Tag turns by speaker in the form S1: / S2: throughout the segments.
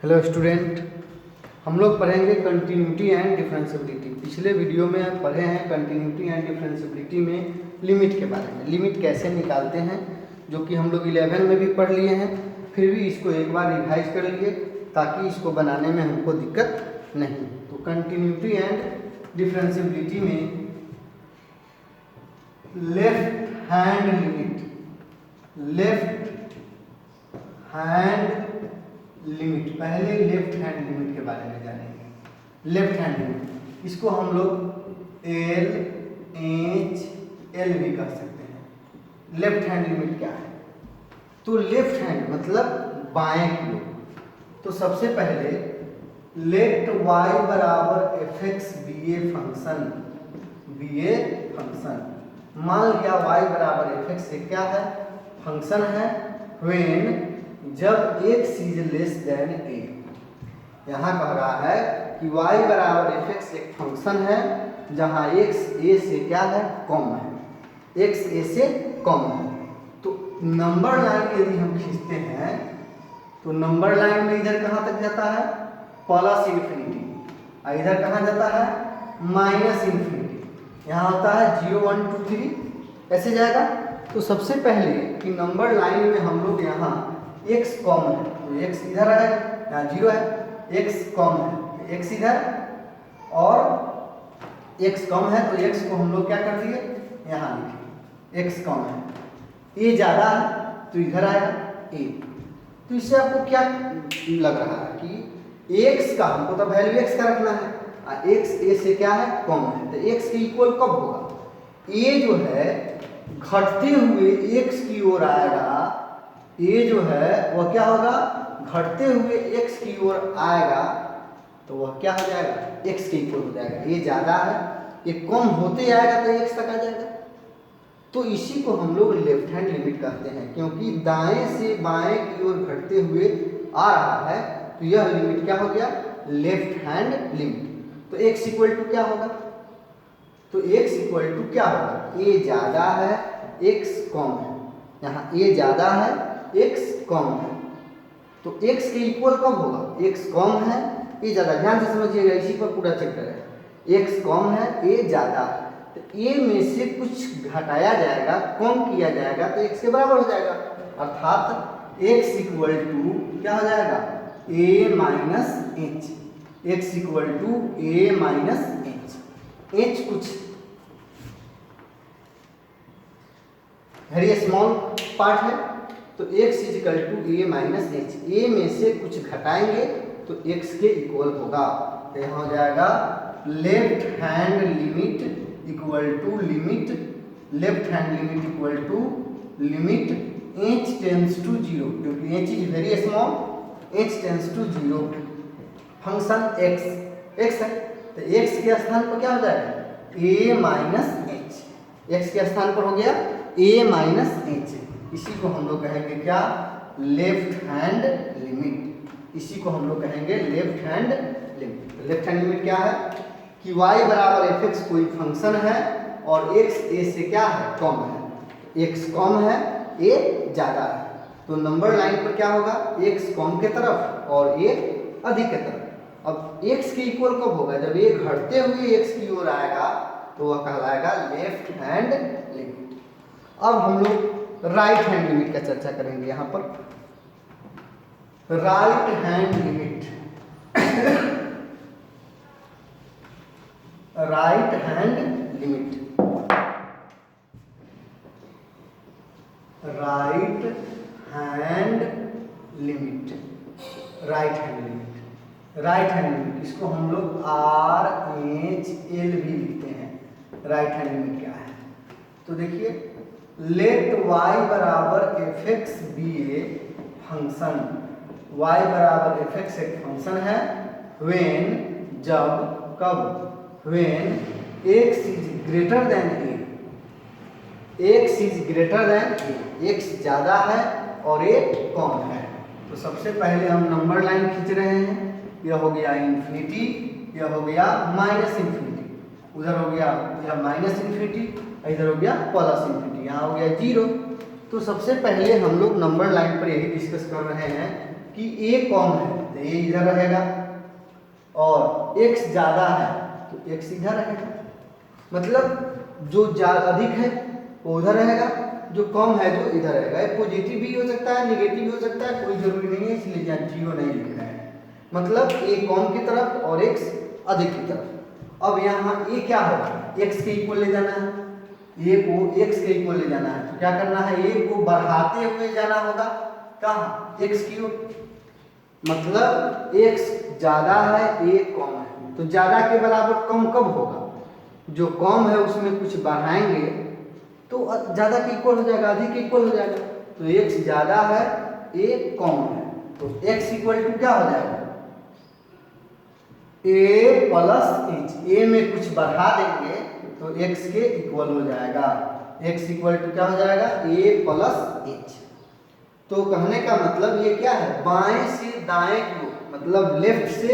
S1: Hello student, हम लोग पढ़ेंगे कंटिन्यूटी एंड डिफरेंशियबिलिटी। पिछले वीडियो में पढ़े हैं कंटिन्यूटी एंड डिफरेंशियबिलिटी में लिमिट के बारे में। लिमिट कैसे निकालते हैं, जो कि हम लोग 11 में भी पढ़ लिए हैं, फिर भी इसको एक बार रिवाइज कर लिए ताकि इसको बनाने में हमको दिक्कत नहीं। तो कंटिन्यूटी एंड डिफरेंशियबिलिटी में लेफ्ट हैंड लिमिट, पहले लेफ्ट हैंड लिमिट के बारे में जानेंगे। लेफ्ट हैंड लिमिट, इसको हम लोग एल एच एल भी कह सकते हैं। लेफ्ट हैंड लिमिट क्या है? तो लेफ्ट हैंड मतलब बाएं की ओर। तो सबसे पहले लेट y बराबर F x be a function, मान लिया y बराबर एफ एक्स से क्या है, फंक्शन है। व्हेन, जब x is less then a। यहाँ कह रहा है कि y बराबर एफ एक्स एक फंक्शन है जहाँ x a से क्या है, कम है, x a से कम है। तो नंबर लाइन यदि हम खींचते हैं तो नंबर लाइन में इधर कहाँ तक जाता है, प्लस इन्फिनिटी, और इधर कहाँ जाता है, माइनस इन्फिनिटी। यहाँ होता है 0 1 2 3 ऐसे जाएगा। तो सबसे पहले कि नंबर लाइन में हम लोग यहाँ x कम है तो x इधर आएगा, यहाँ 0 है, x कम है तो x इधर, और x कम है तो x को हम लोग क्या कर दिए, यहाँ लिखे x कम है। a ज़्यादा है तो इधर आएगा a। तो इससे आपको क्या लग रहा है कि x का हमको तो वैल्यू x का रखना है, और x a से क्या है, कम है। तो x के इक्वल कब होगा, a जो है घटते हुए x की ओर आएगा, a जो है वह क्या होगा, घटते हुए x की ओर आएगा, तो वह क्या हो जाएगा, x के इक्वल हो जाएगा। a ज़्यादा है, ये कम होते आएगा तो x तक आ जाएगा। तो इसी को हम लोग लेफ्ट हैंड लिमिट कहते हैं, क्योंकि दाएं से बाएं की ओर घटते हुए आ रहा है, तो यह लिमिट क्या हो गया, लेफ्ट हैंड लिमिट। तो x इक्वल टू क्या होगा, तो x इक्वल टू क्या होगा, a ज़्यादा है x कम है, यहाँ a ज़्यादा है x कम है। तो x के इक्वल कब होगा, x कम है a ज़्यादा, ध्यान से समझिएगा, इसी पर पूरा चेक करें। x कम है a ज़्यादा है, तो a में से कुछ घटाया जाएगा, कम किया जाएगा तो x के बराबर हो जाएगा, अर्थात x इक्वल टू क्या हो जाएगा, a minus H. x equal to a minus H कुछ वेरी स्मॉल पार्ट है, तो x equal to a minus H. a में से कुछ घटाएंगे तो x के इक्वल होगा। तो यहाँ हो जाएगा left hand limit equal to limit, left hand limit equal to limit h tends to 0, क्योंकि h is very small, h tends to 0, function x है, तो x के स्थान पर क्या हो जाएगा, a माइनस एच। x के स्थान पर हो गया a माइनस एच। इसी को हम लोग कहेंगे क्या, लेफ्ट हैंड लिमिट। इसी को हम लोग कहेंगे left hand limit. Left hand limit क्या है कि y बराबर एफ एक्स कोई फंक्शन है और x a से क्या है, कम है, x कम है a ज़्यादा है। तो नंबर लाइन पर क्या होगा, x कम के तरफ और a अधिक के तरफ। अब x के इक्वल कब होगा, जब a घटते हुए x की ओर आएगा तो वह कहलाएगा लेफ्ट हैंड लिमिट। अब हम लोग राइट हैंड लिमिट का चर्चा करेंगे। यहाँ पर right hand limit right hand limit, right hand limit, right hand limit, right hand limit, इसको हम लोग आर एच एल भी लिखते हैं। राइट हैंड लिमिट क्या है, तो देखिए, लेट y बराबर F x be a function, y बराबर एफ एक्स एक फंक्शन है। व्हेन, जब, कब, when x is greater than a, x is greater than a, x ज़्यादा है और a कम है। तो सबसे पहले हम नंबर लाइन खींच रहे हैं, यह हो गया इन्फिनिटी, यह हो गया माइनस इन्फिनिटी, उधर हो गया यह माइनस इन्फिनिटी, इधर हो गया प्लस इन्फिनिटी, यहाँ हो गया 0। तो सबसे पहले हम लोग नंबर लाइन पर यही डिस्कस कर रहे हैं कि a कम है तो a इधर रहेगा, और x ज़्यादा है तो x इधर रहेगा। मतलब जो अधिक है वो उधर रहेगा, जो कम है जो इधर रहेगा। ये पॉजिटिव भी हो सकता है, नेगेटिव भी हो सकता है, कोई जरूरी नहीं है, इसलिए यहाँ जीरो नहीं लिख रहे हैं। मतलब a कम की तरफ और x अधिक की तरफ। अब यहाँ a क्या होगा, x के इक्वल ले जाना है, a को x के इक्वल ले जाना है, तो क्या करना है, a को बढ़ाते हुए जाना होगा कहाँ, x की ओर। मतलब x ज़्यादा है a कम है, तो ज़्यादा के बराबर कम कब होगा, जो कम है उसमें कुछ बढ़ाएंगे तो ज़्यादा के इक्वल हो जाएगा, अधिक के इक्वल हो जाएगा। तो x ज़्यादा है a कम है, तो x इक्वल टू क्या हो जाएगा, a प्लस h। a में कुछ बढ़ा देंगे तो x के इक्वल हो जाएगा, x इक्वल टू क्या हो जाएगा, a प्लस h। तो कहने का मतलब ये क्या है, बाएं से दाएं की ओर, मतलब लेफ्ट से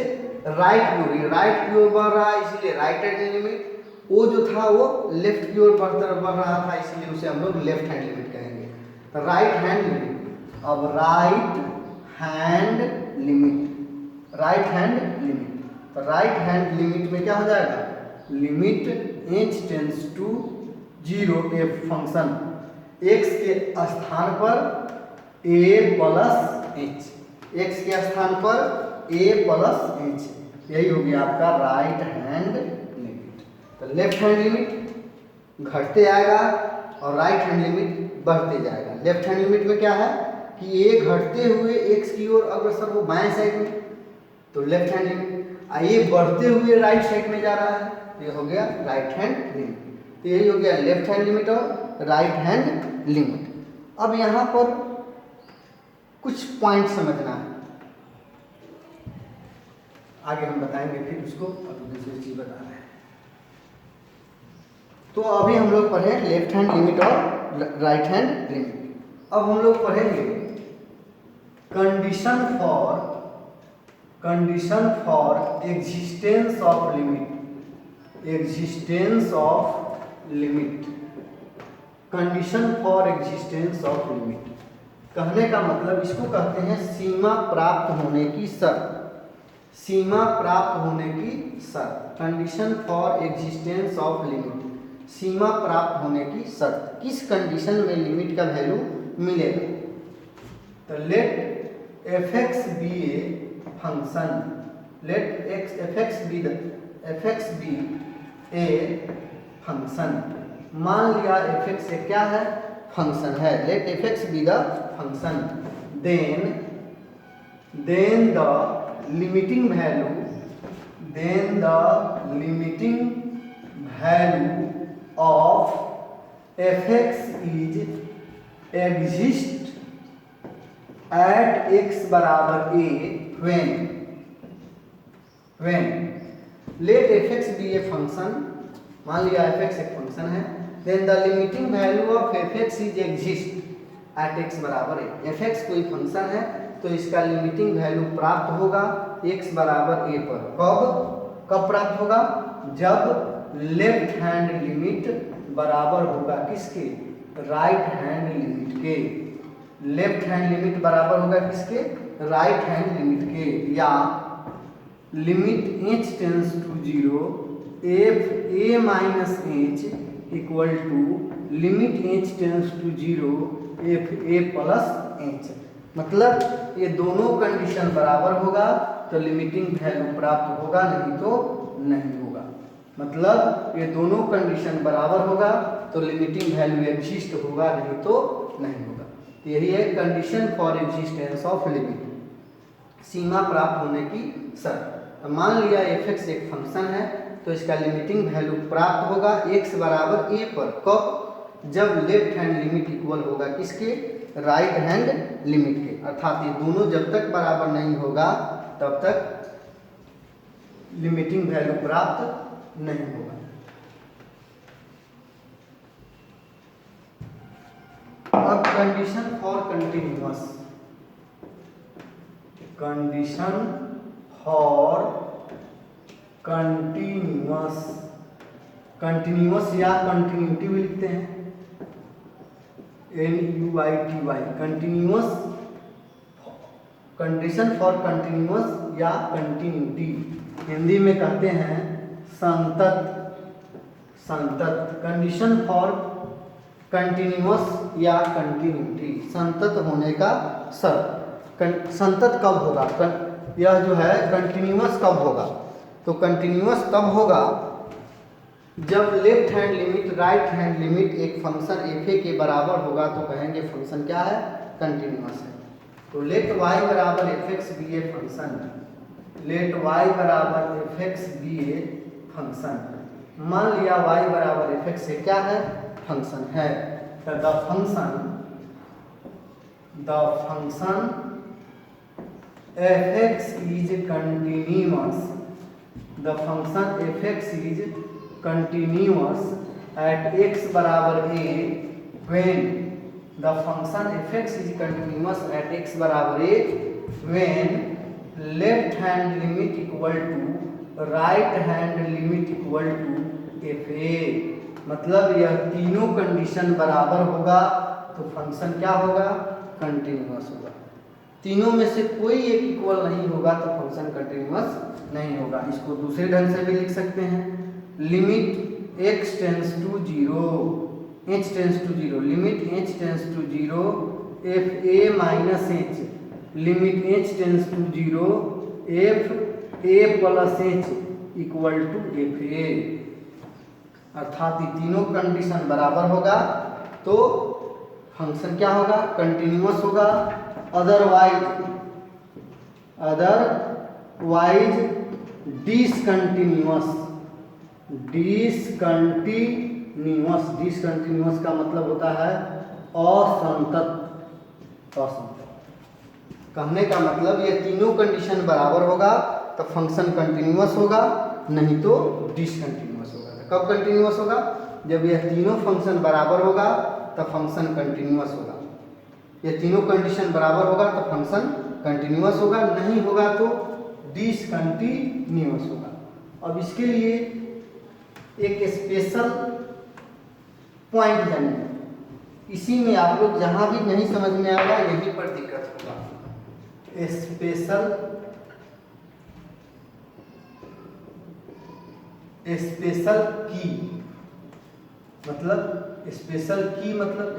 S1: राइट की ओर, राइट की ओर बढ़ रहा है इसलिए राइट हैंड लिमिट, वो जो था वो लेफ्ट की ओर बढ़ रहा था इसलिए उसे हम लोग लेफ्ट हैंड लिमिट कहेंगे। तो राइट हैंड लिमिट, अब right hand limit, right hand limit, तो राइट हैंड लिमिट में क्या हो जाएगा, limit h tends to 0 a function x के स्थान पर a प्लस h, x के स्थान पर a प्लस h, यही हो गया आपका राइट हैंड लिमिट। तो लेफ्ट हैंड लिमिट घटते आएगा और राइट हैंड लिमिट बढ़ते जाएगा। लेफ्ट हैंड लिमिट में क्या है कि a घटते हुए x की ओर अग्रसर हो बाएं साइड में, तो लेफ्ट हैंड लिमिट, ये बढ़ते हुए राइट साइड में जा रहा है, तो ये हो गया राइट हैंड लिमिट। तो यही हो गया लेफ्ट हैंड लिमिट और राइट हैंड लिमिट। अब यहाँ पर कुछ पॉइंट समझना है, आगे हम बताएंगे फिर उसको, अब दूसरी चीज बता रहे हैं। तो अभी हम लोग पढ़े लेफ्ट हैंड लिमिट और राइट हैंड लिमिट। अब हम लोग पढ़ेंगे condition for existence of limit, existence of limit, condition for existence of limit. कहने का मतलब इसको कहते हैं सीमा प्राप्त होने की शर्त, सीमा प्राप्त होने की शर्त, condition for existence of limit, सीमा प्राप्त होने की शर्त। किस कंडीशन में लिमिट का वैल्यू मिलेगा, तो let f(x) be a function, let f(x) be a function. मान लिया f(x) एक क्या है, फंक्शन है, let f(x) be the function, then the limiting value, then the limiting value of f(x) is exist at x बराबर a when let f(x) be a function, मान लिया f(x) एक फंक्शन है, then the limiting value of f(x) is exist at x बराबर a। f(x) कोई function है तो इसका लिमिटिंग वैल्यू प्राप्त होगा x बराबर a पर। कब प्राप्त होगा, जब लेफ्ट हैंड लिमिट बराबर होगा किसके, राइट हैंड लिमिट के। लेफ्ट हैंड लिमिट बराबर होगा किसके, राइट हैंड लिमिट के, या limit h tends to 0 f a minus h equal to limit h tends to 0 f a plus h। मतलब ये दोनों कंडीशन बराबर होगा तो लिमिटिंग वैल्यू प्राप्त होगा, नहीं तो नहीं होगा। मतलब ये दोनों कंडीशन बराबर होगा तो लिमिटिंग वैल्यू एग्जिस्ट होगा, नहीं तो नहीं होगा। तो यही है condition for existence of limit, सीमा प्राप्त होने की शर्त। तो मान लिया f(x) एक फंक्शन है तो इसका लिमिटिंग वैल्यू प्राप्त होगा x बराबर a पर। कब, जब लेफ्ट हैंड लिमिट इक्वल होगा किसके, राइट हैंड लिमिट के। अर्थात ये दोनों जब तक बराबर नहीं होगा तब तक लिमिटिंग वैल्यू प्राप्त नहीं होगा। अब condition for continuous, condition for continuous, continuous या कंटिन्यूटी भी लिखते हैं, NUITY, continuous condition for continuous या कंटिन्यूटी, हिंदी में कहते हैं संतत। कंडीशन फॉर कंटिन्यूअस या कंटिन्यूटी, संतत होने का शर्त। संतत कब होगा, यह जो है कंटिन्यूअस कब होगा, तो कंटिन्यूअस तब होगा जब left hand limit right hand limit एक फंक्शन एफ ए के बराबर होगा, तो कहेंगे फंक्शन क्या है, कंटिन्यूअस है। तो लेट y बराबर F x be a function, let y बराबर F x be a function. मान लिया y बराबर एफ एक्स से क्या है, फंक्शन है, तो the function F x is continuous, the function F x is continuous at x बराबर a when the function f(x) is continuous at x बराबर a when left hand limit equal to right hand limit equal to fa। मतलब यह तीनों condition बराबर होगा तो function क्या होगा, कंटिन्यूअस होगा। तीनों में से कोई एक इक्वल नहीं होगा तो फंक्शन कंटिन्यूअस नहीं होगा। इसको दूसरे ढंग से भी लिख सकते हैं, limit x tends to 0 h tends to 0, limit h tends to 0 f a minus h, limit h tends to 0 f a plus h equal to f a। अर्थात ये तीनों कंडीशन बराबर होगा तो फंक्शन क्या होगा, कंटिन्यूअस होगा। अदरवाइज डिसकंटिन्यूअस का मतलब होता है असंतत। कहने का मतलब ये तीनों कंडीशन बराबर होगा तो फंक्शन कंटिन्यूअस होगा, नहीं तो डिसकंटिन्यूअस होगा। कब कंटिन्यूअस होगा, जब यह तीनों फंक्शन बराबर होगा तब फंक्शन कंटिन्यूअस होगा। ये तीनों कंडीशन बराबर होगा तो फंक्शन कंटिन्यूअस होगा, नहीं होगा तो डिसकंटिन्यूअस होगा। अब इसके लिए एक स्पेशल पॉइंट जानिए, इसी में आप लोग जहां भी नहीं समझ में आएगा यहीं पर दिक्कत होगा। स्पेशल की मतलब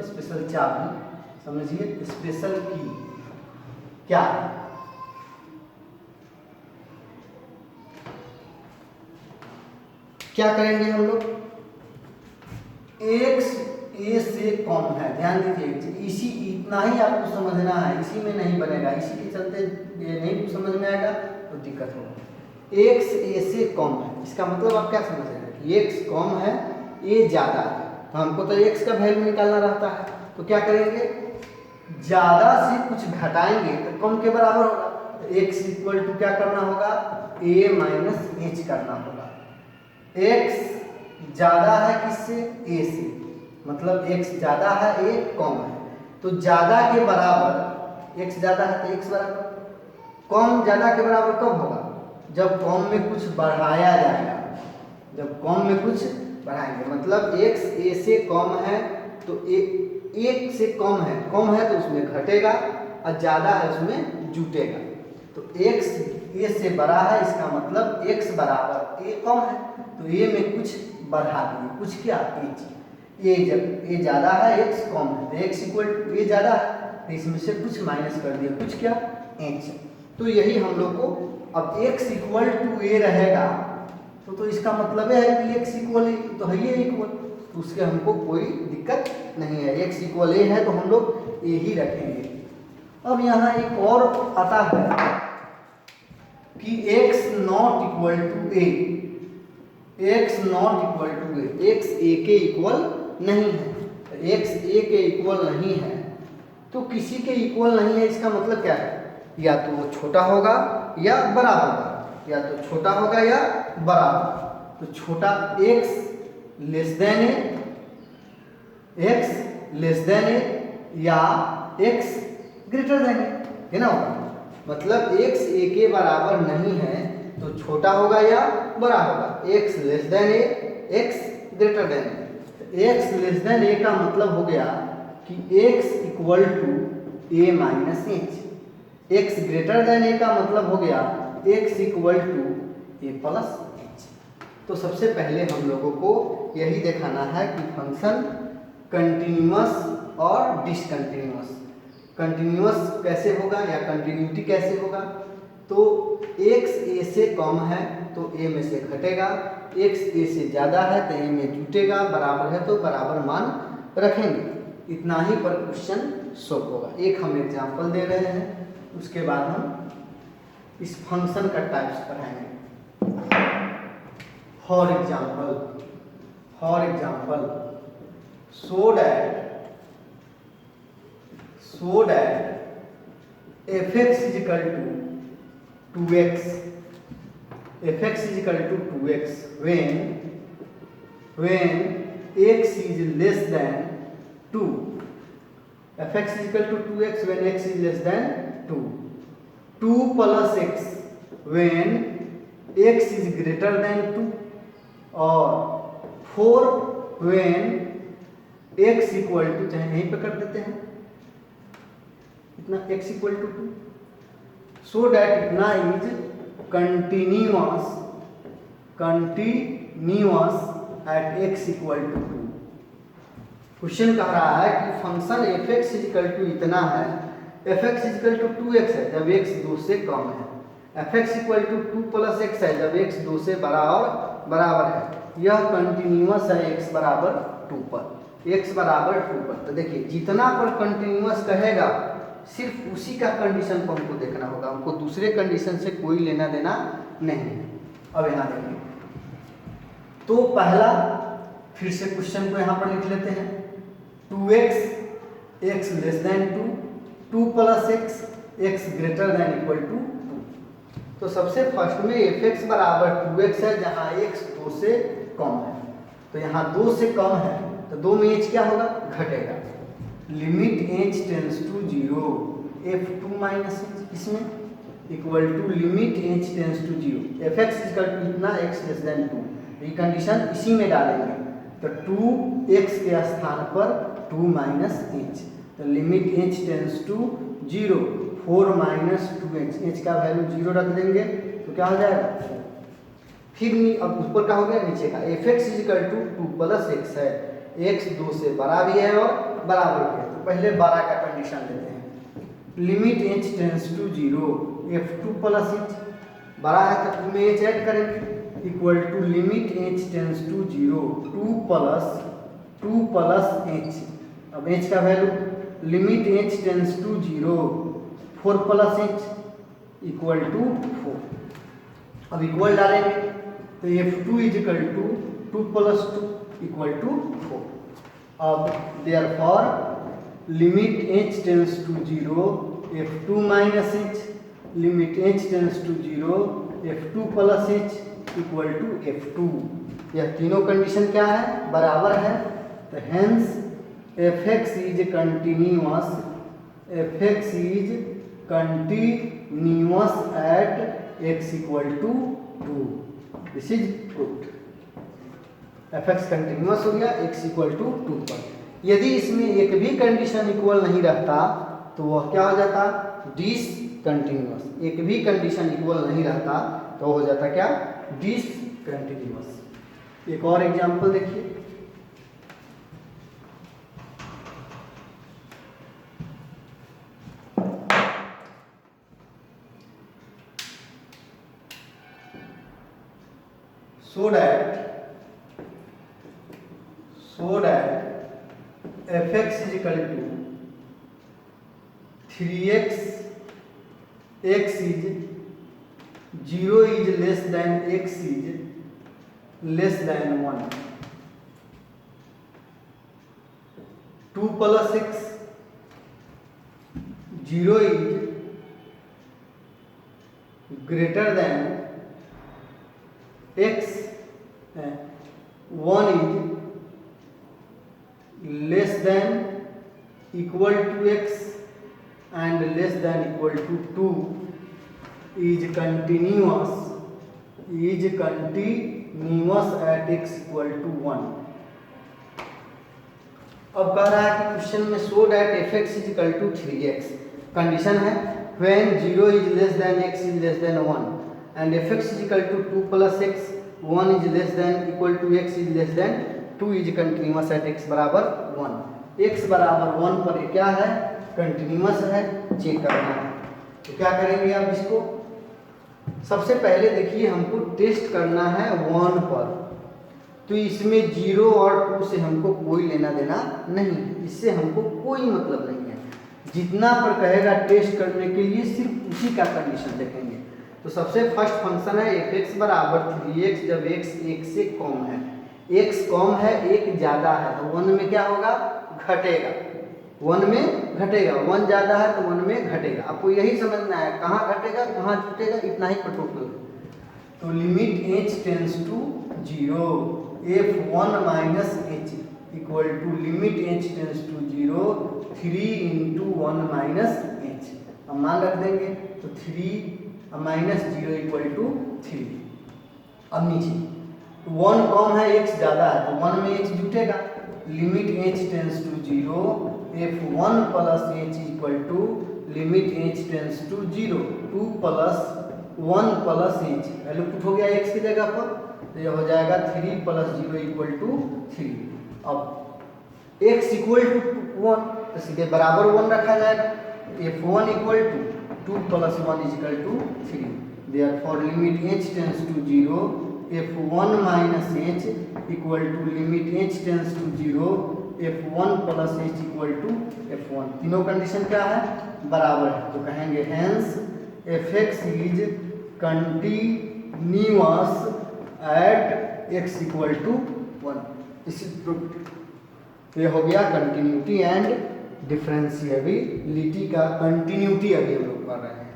S1: स्पेशल चाबी, समझिए स्पेशल की क्या है। क्या करेंगे हम लोग, x a से कम है, ध्यान दीजिए, इसी इतना ही आपको समझना है, इसी में नहीं बनेगा, इसी के चलते ये नहीं समझ में आएगा तो दिक्कत होगा। x a से कम है, इसका मतलब आप क्या समझ रहे हैं कि x कम है a ज़्यादा है, तो हमको तो x का वैल्यू निकालना रहता है, तो क्या करेंगे, ज़्यादा से कुछ घटाएंगे तो कम के बराबर होगा, तो x इक्वल टू क्या करना होगा, a माइनस h करना होगा। x ज़्यादा है किससे, a से, मतलब x ज़्यादा है a कम है, तो ज़्यादा के बराबर x ज़्यादा है तो x बराबर, कम ज़्यादा के बराबर कब होगा, जब कम में कुछ बढ़ाया जाएगा, जब कम में कुछ बढ़ाएंगे, मतलब x a से कम है तो एक से कम है तो उसमें घटेगा और ज़्यादा है उसमें जुटेगा। तो x a से बड़ा है, इसका मतलब x बराबर a कम है तो a में कुछ बढ़ा दिए, कुछ क्या, a जब a ज़्यादा है x कम है तो x इक्वल टू a ज़्यादा है तो इसमें से कुछ माइनस कर दिया, कुछ क्या, h। तो यही हम लोग को, अब x इक्वल टू a रहेगा तो इसका मतलब है कि x इक्वल तो है ये इक्वल, तो उसके हमको कोई दिक्कत नहीं है, x इक्वल a है तो हम लोग a ही रखेंगे। अब यहाँ एक और आता है कि x not equal to a, x not equal to a, x a के इक्वल नहीं है, x a के इक्वल नहीं है तो किसी के इक्वल नहीं है, इसका मतलब क्या है, या तो वो छोटा होगा या बड़ा होगा, या तो छोटा होगा या बड़ा होगा। तो छोटा x लेस देन ए या x ग्रेटर देन ए, है ना, मतलब x a के बराबर नहीं है तो छोटा होगा या बड़ा होगा, x less than a, x greater than a. x less than a का मतलब हो गया कि x equal to a minus H, x greater than a का मतलब हो गया x equal to a plus h। तो सबसे पहले हम लोगों को यही दिखाना है कि फंक्शन कंटिन्यूअस और डिसकंटिन्यूअस, कंटिन्यूअस कैसे होगा या कंटिन्यूटी कैसे होगा। तो x a से कम है तो a में से घटेगा, x a से ज़्यादा है तो a में जुटेगा, बराबर है तो बराबर मान रखेंगे। इतना ही पर क्वेश्चन सॉल्व होगा। एक हम एग्जांपल दे रहे हैं, उसके बाद हम इस फंक्शन का टाइप्स पढ़ाएंगे। For example so that fx is equal to 2x, fx is equal to 2x when x is less than 2, fx is equal to 2x when x is less than 2, 2 plus x when x is greater than 2, और 4 when x equal to, चाहे यहीं पे कर देते हैं इतना, x equal to 2, so that इतना is continuous at x equal to 2। Question कह रहा है कि फंक्शन fx इक्वल टू इतना है, fx इक्वल टू 2x है जब x 2 से कम है, fx equal to 2 plus x है जब x 2 से बड़ा और बराबर है। यह कंटिन्यूअस है x बराबर 2 पर, x बराबर 2 पर। तो देखिए जितना पर कंटिन्यूअस कहेगा सिर्फ उसी का कंडीशन को हमको देखना होगा, हमको दूसरे कंडीशन से कोई लेना देना नहीं है। अब यहाँ देखिए, तो पहला फिर से क्वेश्चन को यहाँ पर लिख लेते हैं, 2x x less than 2, 2 plus x greater than equal to 2। तो सबसे फर्स्ट में fx बराबर 2x है जहाँ x 2 से कम है, तो यहाँ 2 से कम है तो 2 में h क्या होगा, घटेगा। Limit h tends to 0 f2 minus h, इसमें equal to limit h tends to 0 fx equal to इतना x लेस देन 2, ये कंडीशन इसी में डालेंगे तो 2x के स्थान पर 2 माइनस h, तो limit h tends to 0 4 minus 2h, h का वैल्यू 0 रख देंगे तो क्या हो जाएगा 4। फिर अब ऊपर का हो गया, नीचे का fx equal to 2 plus x है, x 2 से बड़ा भी है और बराबर भी है, तो पहले 12 का कंडीशन लेते हैं। Limit h tends to 0 f2 plus h, बड़ा है तो 2 में h ऐड करेंगे equal to limit h tends to 0 2 plus h, अब h का value limit h tends to 0 4 plus h equal to 4। अब इक्वल डालेंगे तो f2 is equal to 2 plus 2 equal to 4। अब therefore limit h tends to 0 f2 minus h, limit h tends to 0 f2 plus h equal to f2। यह तीनों condition क्या है, बराबर है, तो hence fx is continuous, fx is continuous at x equal to 2, this is proved. fx continuous हो गया x equal to 2 पर। यदि इसमें एक भी कंडीशन इक्वल नहीं रहता तो वह क्या हो जाता, डिसकंटिन्यूअस। एक भी कंडीशन इक्वल नहीं रहता तो हो जाता क्या, डिसकंटिन्यूअस। एक और एग्जांपल देखिए, so that fx is equal to 3x, x is 0 is less than x is less than 1, 2 plus x 0 is greater than x, 1 is less than equal to x and less than equal to 2 is continuous at x equal to 1। अब कह रहा है कि question में so that fx is equal to 3x, condition है when 0 is less than x is less than 1 and fx is equal to 2 plus x 1 is less than equal to x is less than 2 is continuous at x बराबर 1। x बराबर 1 पर ये क्या है, continuous है, check करना है। तो क्या करेंगे आप इसको, सबसे पहले देखिए हमको टेस्ट करना है 1 पर, तो इसमें 0 और 2 से हमको कोई लेना देना नहीं, इससे हमको कोई मतलब नहीं है। जितना पर कहेगा टेस्ट करने के लिए सिर्फ उसी का कंडीशन देखेंगे। तो सबसे फर्स्ट फंक्शन है fx बराबर 3x जब x 1 से कम है, x कम है 1 ज़्यादा है तो 1 में क्या होगा, घटेगा, 1 में घटेगा, 1 ज़्यादा है तो 1 में घटेगा। आपको यही समझना है कहाँ घटेगा कहाँ जुटेगा, इतना ही पर टोटल। तो limit h tends to 0 f1 minus h equal to limit h tends to 0 3 into 1 minus h। हम मान रख देंगे तो 3 माइनस 0 इक्वल टू 3। अब नीचे 1 कम है x ज़्यादा है तो 1 में h जुटेगा, limit h tends to 0 f1 plus h equal to limit h tends to 0 2 plus 1 plus h, value put हो गया x की जगह पर, तो ये हो जाएगा 3 प्लस 0 इक्वल टू 3। अब x इक्वल टू 1 तो सीधे बराबर 1 रखा जाएगा, f1 equal to 2 plus 1 is equal to 3। Therefore limit h tends to 0 f1 minus h equal to limit h tends to 0 f1 plus h equal to f1। तीनों condition क्या है, बराबर है, तो कहेंगे hence fx is continuous at x equal to 1। इसी ये हो गया कंटिन्यूटी एंड डिफरेंशिएबिलिटी का कंटिन्यूटी अभी हम लोग कर रहे हैं।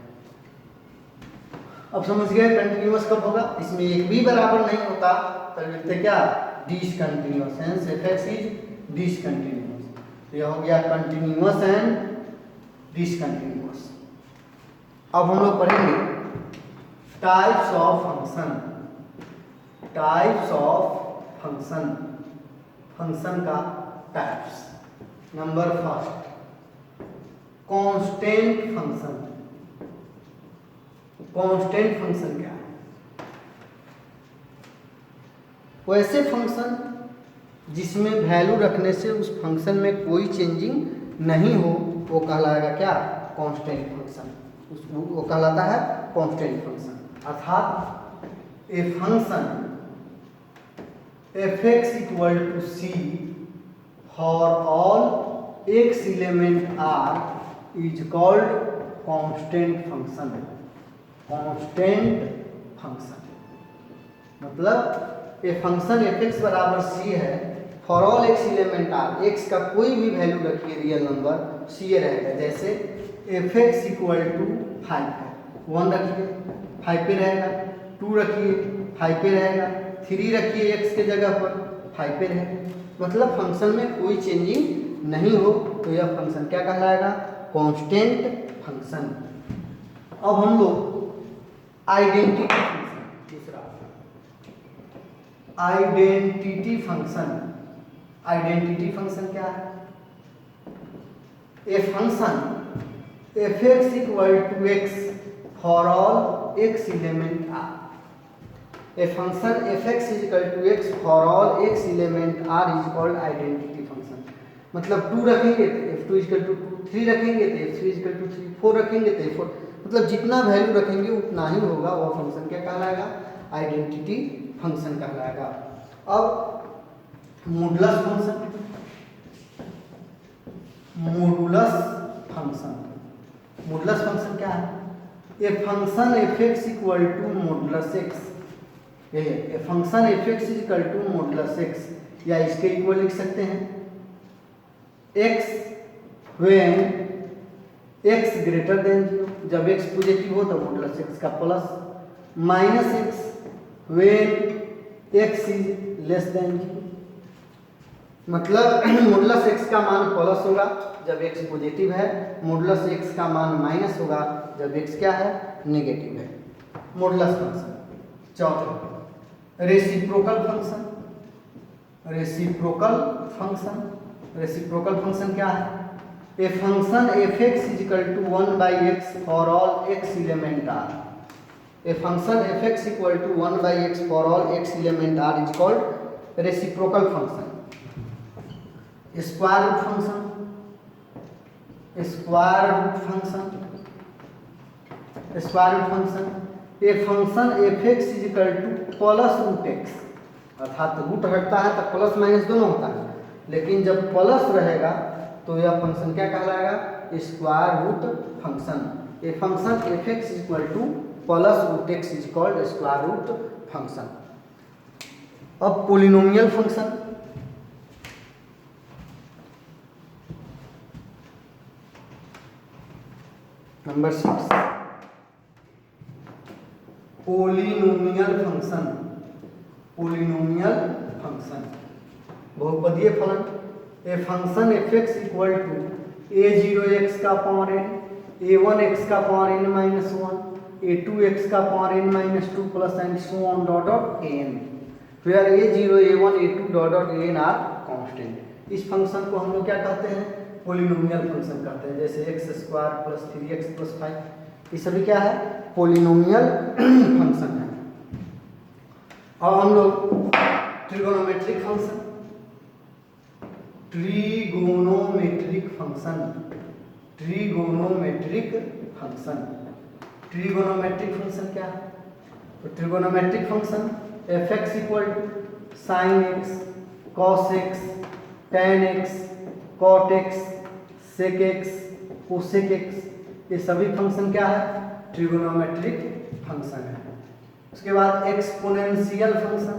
S1: अब समझ गए कंटिन्यूअस कब होगा, इसमें एक भी बराबर नहीं होता तो लिखते क्या, discontinuous, hence fx is discontinuous. तो यह हो गया कंटिन्यूअस एंड डिसकंटिन्यूअस। अब हम लोग पढ़ेंगे types of function, types of function, function का types. Number first constant function. Constant function क्या है, वैसे फंक्शन जिसमें वैल्यू रखने से उस फंक्शन में कोई चेंजिंग नहीं हो वो कहलाएगा क्या, कांस्टेंट फंक्शन, वो कहलाता है कांस्टेंट फंक्शन। अर्थात a function fx equal to c for all x element r is called constant function। constant function मतलब ये फंक्शन fx बराबर c है for all x element r, x का कोई भी वैल्यू रखिए रियल नंबर c रहेगा। जैसे fx इक्वल टू 5 है, 1 रखिए 5 पे रहेगा, 2 रखिए 5 पे रहेगा, 3 रखिए x के जगह पर 5 पे रहेगा। मतलब फंक्शन में कोई चेंजिंग नहीं हो तो यह फंक्शन क्या कहलाएगा, कांस्टेंट फंक्शन। अब हम लोग आइडेंटिटी फंक्शन, दूसरा आइडेंटिटी फंक्शन। आइडेंटिटी फंक्शन क्या है, a function fx equal to x for all x element r। A function fx is equal to x for all x element r is called identity function। मतलब 2 रखेंगे तो f2 is equal to 2, 3 रखेंगे तो f3 is equal to 3, 4 रखेंगे तो f4, मतलब जितना value रखेंगे उतना ही होगा, वह फंक्शन क्या कहलाएगा, आइडेंटिटी फंक्शन कहलाएगा। अब modulus function, modulus function, modulus function क्या है, a function fx equal to modulus x, ये है function fx is equal to modulus x, या इसके इक्वल लिख सकते हैं x when x greater than 0, जब x पॉजिटिव हो तो मॉडुलस x का plus, minus x when x is less than 0, मतलब मॉडुलस x का मान प्लस होगा जब x पॉजिटिव है, मॉडुलस x का मान माइनस होगा जब x क्या है, नेगेटिव है। Modulus function. चौथा reciprocal function. Reciprocal function, reciprocal function क्या है, a function F x is equal to 1/x for all x element r. A function f(x) equal to 1/x for all x element r is called reciprocal function. Square root function, square root function, square root function. A function f(x) is equal to plus root x, अर्थात root हटता है तो plus minus दोनों होता है, लेकिन जब plus रहेगा तो यह फंक्शन क्या कहलाएगा? Square root function. A function f(x) is equal to plus root X is called square root function. अब polynomial function, number 6 polynomial function. Polynomial function बहुपदीय फलन. A function f(x) equal to a0x का power n, a1x का power n minus 1, a2x का power n minus 2 plus and so on dot dot an, where a0 a1 a2 dot dot an are constant. इस फंक्शन को हम लोग क्या कहते हैं? पोलिनोमियल फंक्शन कहते हैं. जैसे x² प्लस 3x प्लस 5, ये सभी क्या है? पोलिनोमियल फंक्शन है. अब हम लोग trigonometric function, trigonometric function, trigonometric function. Trigonometric function क्या है? तो trigonometric function f(x) equal to sine x, cos x, tan x, cot x, sec x, cosec x, ये सभी फंक्शन क्या है? ट्रिगोनोमेट्रिक फंक्शन है. उसके बाद exponential function,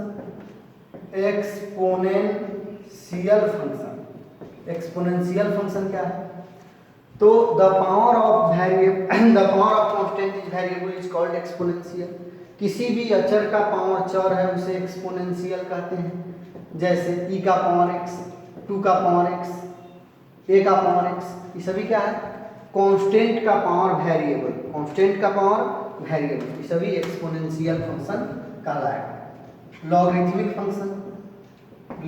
S1: exponential function. Exponential function क्या है? तो the power of variable, the power of constant is variable is called exponential. किसी भी अचर का पावर चर है उसे एक्सपोनेंशियल कहते हैं. जैसे e का पावर x, 2 का पावर x, a का पावर x, ये सभी क्या है? कांस्टेंट का पावर वेरिएबल, कांस्टेंट का पावर वेरिएबल, ये सभी एक्सपोनेंशियल फंक्शन कहलाएगा. लॉगरिथमिक फंक्शन,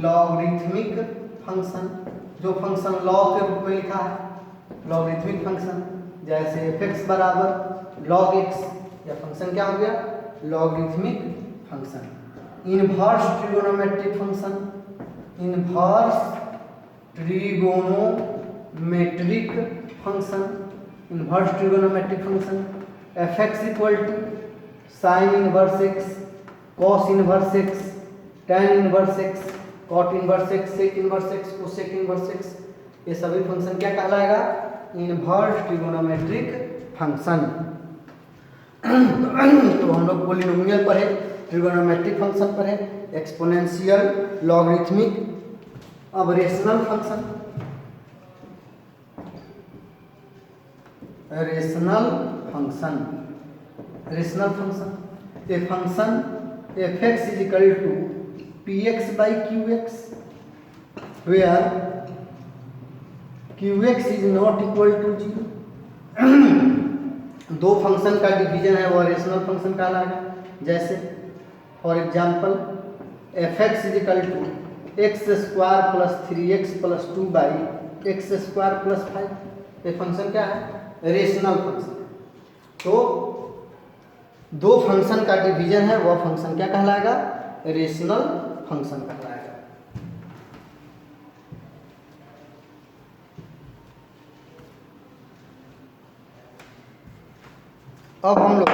S1: लॉगरिथमिक फंक्शन, जो फंक्शन लॉग के रूप में लिखा है, लॉगरिथमिक फंक्शन. जैसे f(x) बराबर log x, यह फंक्शन क्या हो गया? Logarithmic function. Inverse trigonometric function, inverse trigonometric function, inverse trigonometric function. f(x) equal to sine inverse x, cos inverse x, tan inverse x, cot inverse x, sec inverse x, cosec inverse x, ये सभी function क्या कहलाएगा? Inverse trigonometric function. तो हम लोग polynomial पढ़े, trigonometric function पढ़े, exponential, logarithmic. अब rational function, rational function, rational function. A function f(x) is equal to px/qx, where qx is not equal to 0. दो फंक्शन का डिवीजन है वह रेशनल फंक्शन कहलाएगा. जैसे for example f(x) is equal to x² plus 3x plus 2/x² plus 5, ये function क्या है? Rational function. तो दो फंक्शन का डिवीजन है वह फंक्शन क्या कहलाएगा? रेशनल फंक्शन कहलाएगा. अब हम लोग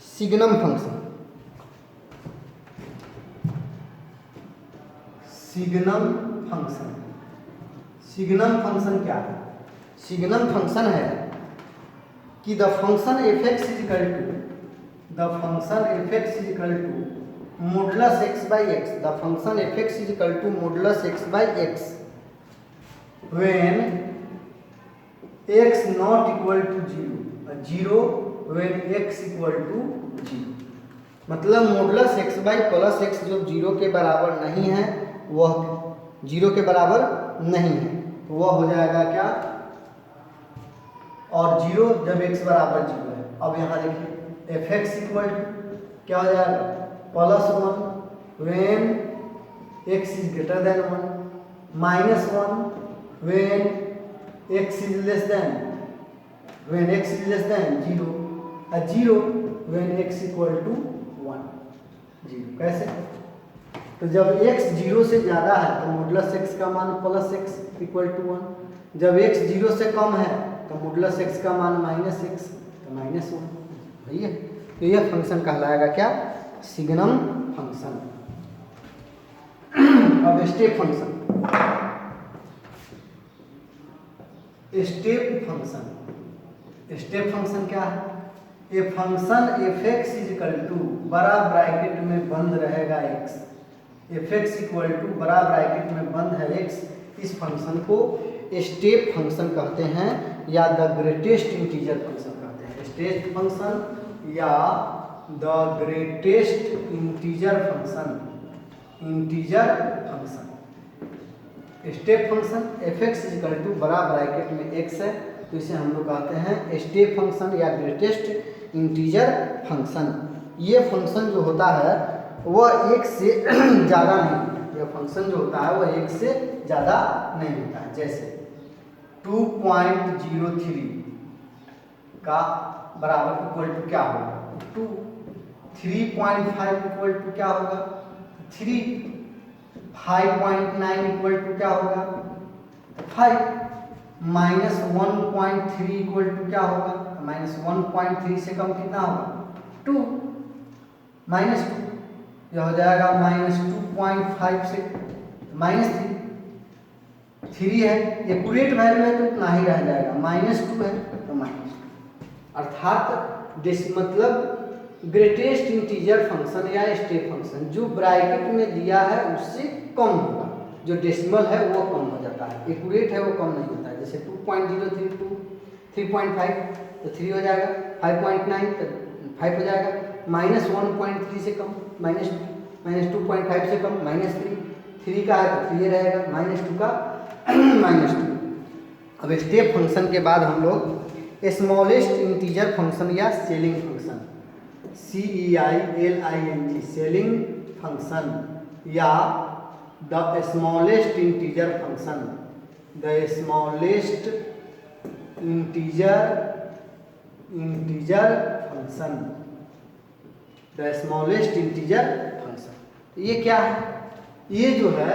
S1: signum function, signum function. Signum function क्या है? सिग्नम फंक्शन है कि the function f(x) is equal to, the function f(x) is equal to modulus x/x, the function f(x) is equal to modulus x/x when x not equal to 0, 0 when x equal to 0. मतलब modulus x/+ जो 0 के बराबर नहीं है, वह 0 के बराबर नहीं है, तो वह हो जाएगा क्या? और 0 जब x बराबर 0 है. अब यहाँ देखिए f(x) इक्वल टू क्या हो जाएगा? +1 when x is greater than 1, -1 when x is less than 0, 0 when x equal to 1, 0। कैसे? तो जब x 0 से ज़्यादा है तो मॉडुलस x का मान +x इक्वल टू 1, जब x 0 से कम है तो मॉडुलस x का मान -x तो -1। भैया तो यह फंक्शन कहलाएगा क्या? Signum function. अब स्टेप फंक्शन। स्टेप फंक्शन क्या है? ये फंक्शन f(x) इक्वल टू बड़ा ब्रैकेट में बंद रहेगा x, f(x) इक्वल टू बड़ा ब्रैकेट में बंद है x, इस फंक्शन को स्टेप फंक्शन कहते हैं या द ग्रेटेस्ट इंटीजर फंक्शन कहते हैं। स्टेप फंक्शन या the greatest integer function. Step function f(x) equal to बड़ा ब्रैकेट में x है तो इसे हम लोग कहते हैं स्टेप फंक्शन या ग्रेटेस्ट इंटीजर फंक्शन। ये फंक्शन जो होता है वह 1 से ज़्यादा नहीं होता। यह फंक्शन जो होता है वह 1 से ज़्यादा नहीं होता है। जैसे 2.03 का बराबर इक्वल टू क्या होगा? 2। 3.5 इक्वल टू क्या होगा? 3। 5.9 इक्वल टू क्या होगा? 5। -1.3 इक्वल टू क्या होगा? -1.3 से कम कितना होगा? 2। -2 यह हो जाएगा -2.5 से -3। 3 है, एक्यूरेट वैल्यू है तो उतना ही रह जाएगा। -2 है तो -2। अर्थात मतलब ग्रेटेस्ट इंटीजर फंक्शन या स्टेप फंक्शन जो ब्रैकेट में दिया है उससे कम होगा, जो डेसिमल है वो कम हो जाता है, एक्यूरेट है वो कम नहीं होता है। जैसे 2.032 3.5 तो 3 हो जाएगा, 5.9 तो 5 हो जाएगा, -1.3 से कम -2.5 से कम -3, 3 का है तो 3 रहेगा, -2 का -2। अब स्टेप फंक्शन के बाद हम लोग स्मॉलेस्ट इंटीजर फंक्शन या ceiling function CEILING ceiling function या the smallest integer function the smallest integer function the smallest integer function. ये क्या है? ये जो है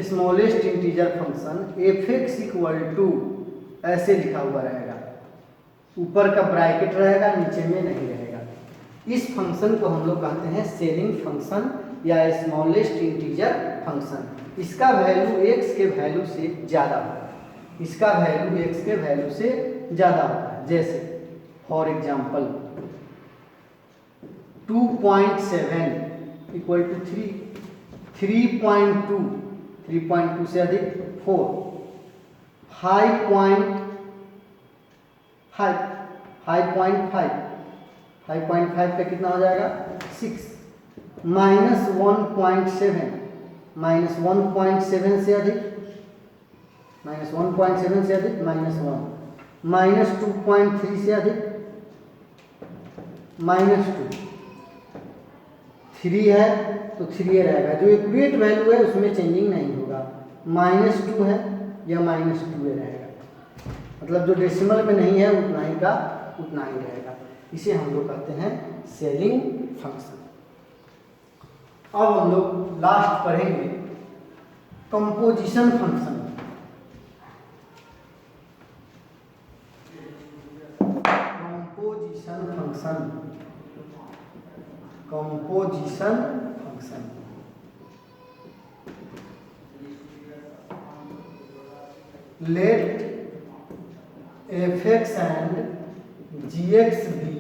S1: smallest integer function f(x) equal to ऐसे लिखा हुआ रहेगा, ऊपर का ब्रैकेट रहेगा, नीचे में नहीं रहेगा। इस फंक्शन को हम लोग कहते हैं सेलिंग फंक्शन या स्मॉलेस्ट इंटीजर फंक्शन। इसका वैल्यू x के वैल्यू से ज़्यादा होता है, इसका वैल्यू x के वैल्यू से ज़्यादा होता है। जैसे फॉर एग्जाम्पल 2.7 इक्वल टू 3, 3.2 से अधिक 4, 5.5 का कितना हो जाएगा? 6, -1.7 -1.7 से अधिक -1.7 से अधिक -1, -2.3 से अधिक -2, 3 है तो 3 रहेगा, जो एक्यूरेट वैल्यू है उसमें चेंजिंग नहीं होगा। -2 है या -2 रहेगा, मतलब जो डेसिमल में नहीं है उतना ही का उतना ही रहेगा। इसे हम लोग कहते हैं सेलिंग फंक्शन। अब हम लोग लास्ट पढ़ेंगे composition function. Composition function let f(x) and g(x) be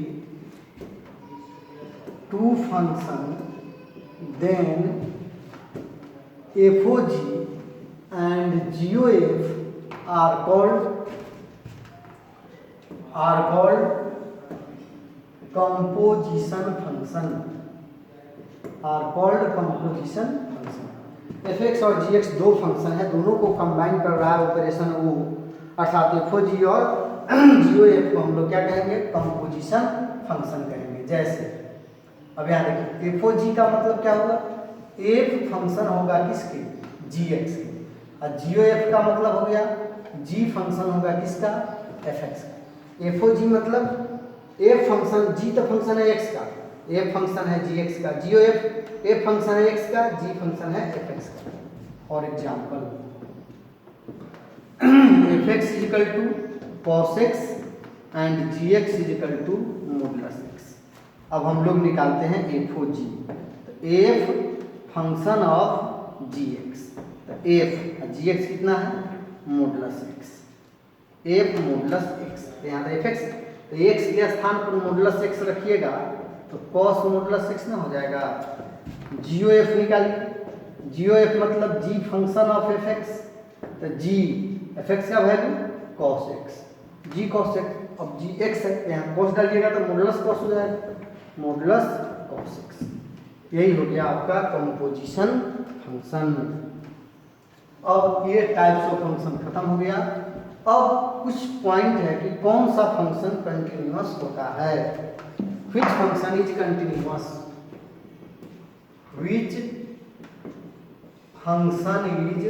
S1: two functions, then f(g) and g(f) are called composition function, f(x) और g(x) दो फंक्शन है, दोनों को कंबाइन कर रहा है ऑपरेशन वो, अर्थात f(g) और g(f) को हम लोग क्या कहेंगे? कंपोजिशन फंक्शन कहेंगे। जैसे अब यहाँ देखिए f(g) का मतलब क्या होगा? f फंक्शन होगा किसके? g(x) के। और जीओ एफ का मतलब हो गया जी फंक्शन होगा किसका, एफ एक्स का। एफ ओ जी मतलब एफ फंक्शन, जी तो फंक्शन है एक्स का, एफ फंक्शन है जी एक्स का, जीओ एफ एफ फंक्शन है एक्स का, जी फंक्शन है एफ एक्स का। For example f x is equal to cos x and g x is equal to modulus x. अब हम लोग निकालते हैं एफ ओ जी। तो f function of g x, तो एफ जी एक्स कितना है, modulus x, f modulus x. तो यहाँ पे एफ एक्स, तो एक्स के स्थान पर मॉडुलस एक्स रखिएगा तो कॉस मॉडुलस एक्स ना हो जाएगा। जीओ एफ निकालिए, जीओ एफ मतलब जी फंक्शन ऑफ एफ एक्स, तो जी एफ एक्स का वैल्यू कॉस एक्स, जी कॉस एक्स। अब जी एक्स है, यहाँ कॉस डालिएगा तो मॉडुलस कॉस हो जाएगा, मॉडुलस कॉस एक्स। यही हो गया आपका कंपोजिशन फंक्शन। अब ये टाइप्स ऑफ फंक्शन खत्म हो गया। अब कुछ पॉइंट है कि कौन सा फंक्शन कंटिन्यूअस होता है। Which function is continuous, which function is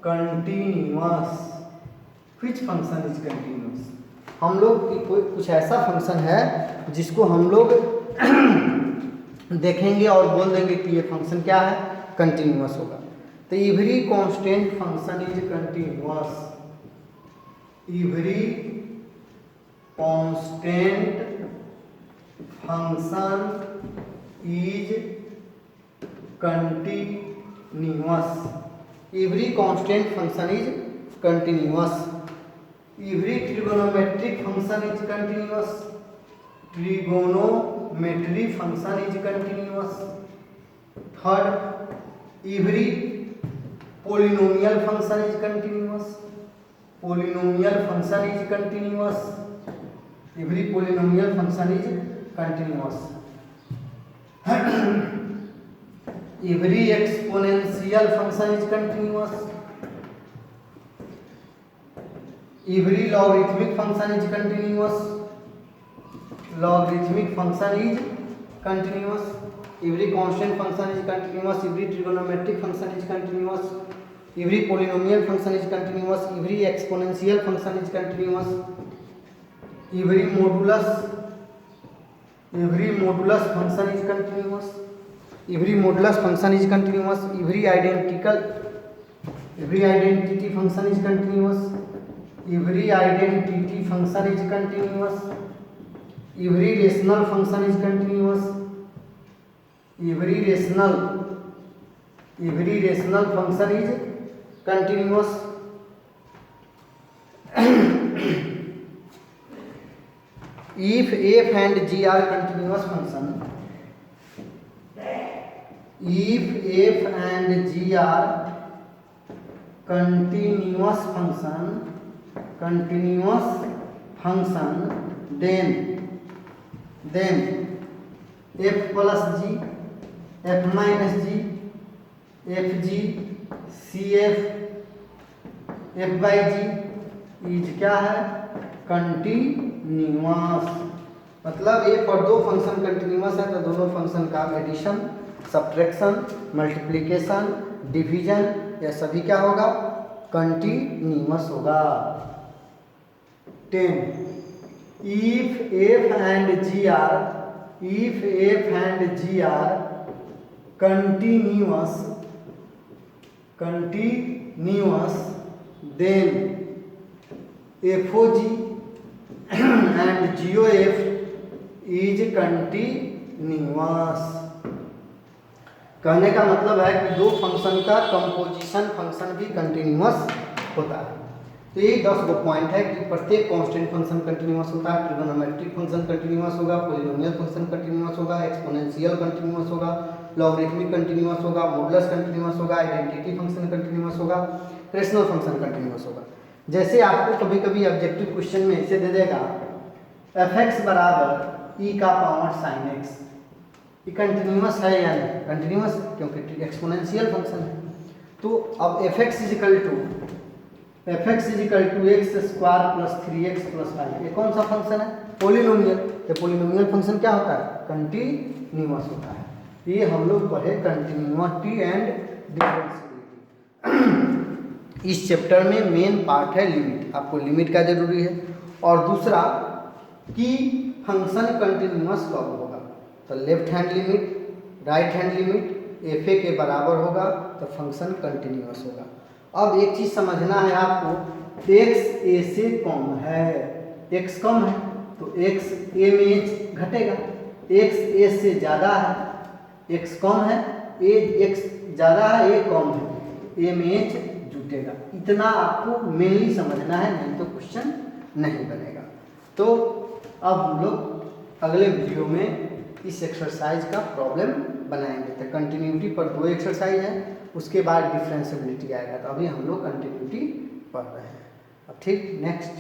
S1: continuous, which function is continuous. हम लोग की कोई कुछ ऐसा फंक्शन है जिसको हम लोग देखेंगे और बोल देंगे कि ये फंक्शन क्या है, कंटिन्यूअस होगा। तो every constant function is continuous, every constant function is continuous, every constant function is continuous, every trigonometric function is continuous, trigonometry function is continuous. Third, every polynomial function is continuous, polynomial function is continuous, every polynomial function is continuous, every exponential function is continuous, every logarithmic function is continuous, logarithmic function is continuous, every constant function is continuous, every trigonometric function is continuous, every polynomial function is continuous, every exponential function is continuous, every modulus function is continuous, every modulus function is continuous, every identity function is continuous, every identity function is continuous, every rational function is continuous, every rational function is continuous, if f and g are continuous function, if f and g are continuous function, then f plus g, f minus g, f g, cf, f by g is क्या है, continuous. मतलब एक और दो function continuous है तो दोनों function का एडिशन, सब्ट्रैक्शन, मल्टीप्लिकेशन, डिवीजन यह सभी क्या होगा, कंटिन्यूअस होगा। 10 if f and g are continuous then FOG and GOF is continuous। कहने का मतलब है कि दो फंक्शन का कंपोजिशन फंक्शन भी कंटिन्यूअस होता है। तो ये 10 गो पॉइंट है कि प्रत्येक कांस्टेंट फंक्शन कंटिन्यूअस होता है, ट्रिगोनोमेट्रिक फंक्शन कंटिन्यूअस होगा, पॉलिनोमियल फंक्शन कंटिन्यूअस होगा, एक्सपोनेंशियल कंटिन्यूअस होगा, लॉगरिथमिक कंटिन्यूअस होगा, मॉडुलस कंटिन्यूअस होगा, आइडेंटिटी फंक्शन कंटिन्यूअस होगा, रेशनल फंक्शन कंटिन्यूअस होगा। जैसे आपको कभी कभी ऑब्जेक्टिव क्वेश्चन में इसे दे देगा f(x) बराबर e का पावर sin x, ये कंटिन्यूअस है या नहीं, कंटिन्यूअस क्योंकि एक्सपोनेंशियल फंक्शन है। तो अब f(x) is equal to x square plus 3x plus 5, ये कौन सा फंक्शन है, पोलिनोमियल। तो पोलिनोमियल फंक्शन क्या होता है, कंटिन्यूअस होता है। ये हम लोग पढ़े कंटिन्यूटी एंड डिफरेंशिएबिलिटी। इस चैप्टर में मेन पार्ट है लिमिट, आपको लिमिट का जरूरी है। और दूसरा कि फंक्शन कंटिन्यूअस कब होगा, तो left hand limit right hand limit F A के बराबर होगा तो फंक्शन कंटिन्यूअस होगा। अब एक चीज़ समझना है आपको, x a से कम है, x कम है तो x a में घटेगा, x a से ज़्यादा है, x कम है, x ज़्यादा है, a कम है, a में जुटेगा। इतना आपको मेनली समझना है, नहीं तो क्वेश्चन नहीं बनेगा। तो अब हम लोग अगले वीडियो में इस एक्सरसाइज का प्रॉब्लम बनाएंगे। तो कंटिन्यूटी पर 2 एक्सरसाइज है, उसके बाद डिफरेंशिएबिलिटी आएगा। तो अभी हम लोग कंटिन्यूटी पढ़ रहे हैं। अब ठीक, नेक्स्ट